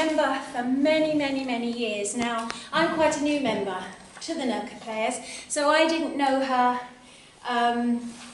member for many, many, many years. Now, I'm quite a new member to the Nurka Players, so I didn't know her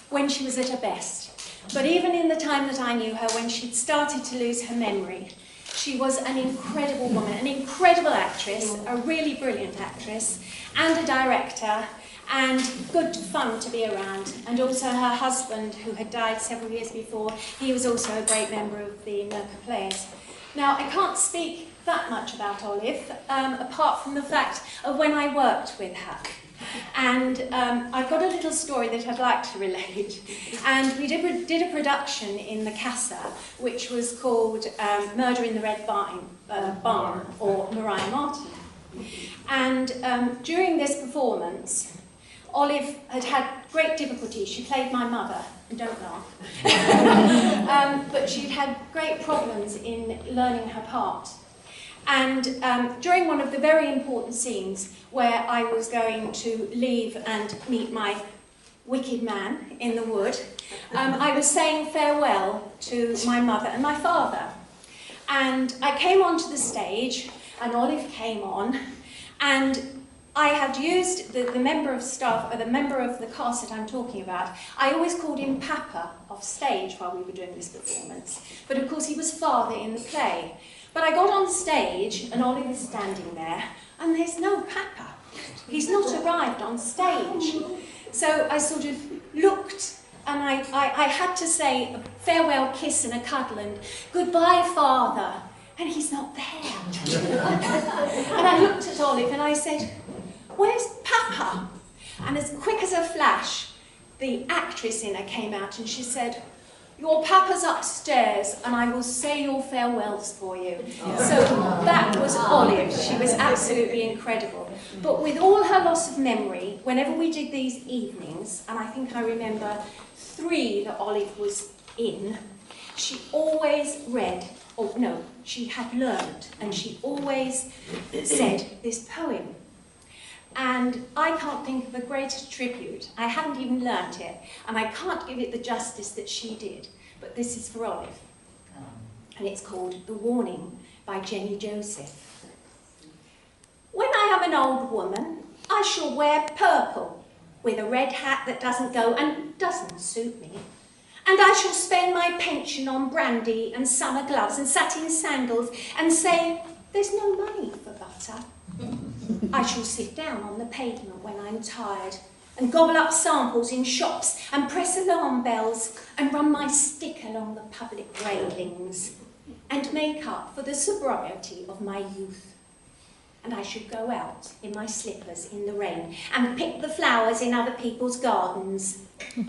when she was at her best. But even in the time that I knew her, when she'd started to lose her memory, she was an incredible woman, an incredible actress, a really brilliant actress, and a director, and good fun to be around. And also her husband, who had died several years before, he was also a great member of the Nurka Players. Now, I can't speak that much about Olive, apart from the fact of when I worked with her. And I've got a little story that I'd like to relate. And we did a production in the Casa, which was called Murder in the Red Barn, or Maria Martin. And during this performance, Olive had had great difficulty. She played my mother, and don't laugh. But she'd had great problems in learning her part. And during one of the very important scenes where I was going to leave and meet my wicked man in the wood, I was saying farewell to my mother and my father. And I came onto the stage, and Olive came on, and I had used the member of staff, or the member of the cast that I'm talking about. I always called him Papa off stage while we were doing this performance. But of course he was father in the play. But I got on stage, and Olive is standing there, and there's no Papa. He's not arrived on stage. So I sort of looked, and I had to say a farewell kiss and a cuddle, and goodbye, Father, and he's not there. And I looked at Olive, and I said, where's Papa? And as quick as a flash, the actress in her came out, and she said, your Papa's upstairs, and I will say your farewells for you. So that was Olive. She was absolutely incredible. But with all her loss of memory, whenever we did these evenings, and I think I remember 3 that Olive was in, she always read, or no, she had learned, and she always said this poem. And I can't think of a greater tribute. I haven't even learnt it, and I can't give it the justice that she did. But this is for Olive. And it's called The Warning by Jenny Joseph. When I am an old woman, I shall wear purple, with a red hat that doesn't go and doesn't suit me. And I shall spend my pension on brandy and summer gloves and satin sandals and say, there's no money for butter. I shall sit down on the pavement when I'm tired and gobble up samples in shops and press alarm bells and run my stick along the public railings and make up for the sobriety of my youth. And I should go out in my slippers in the rain and pick the flowers in other people's gardens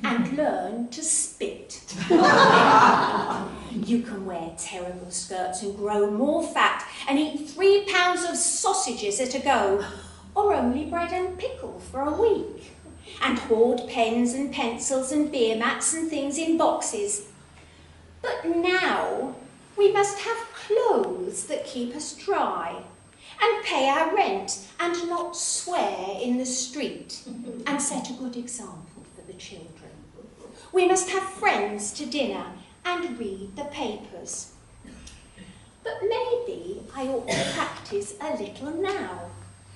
and learn to spit. You can wear terrible skirts and grow more fat and eat 3 pounds of sausages at a go, or only bread and pickle for a week, and hoard pens and pencils and beer mats and things in boxes. But now we must have clothes that keep us dry, and pay our rent, and not swear in the street, and set a good example for the children. We must have friends to dinner, and read the papers. But maybe I ought to practice a little now,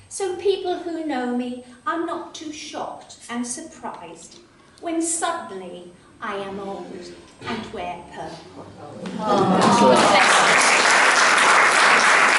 so people who know me are not too shocked and surprised when suddenly I am old and wear purple. Oh.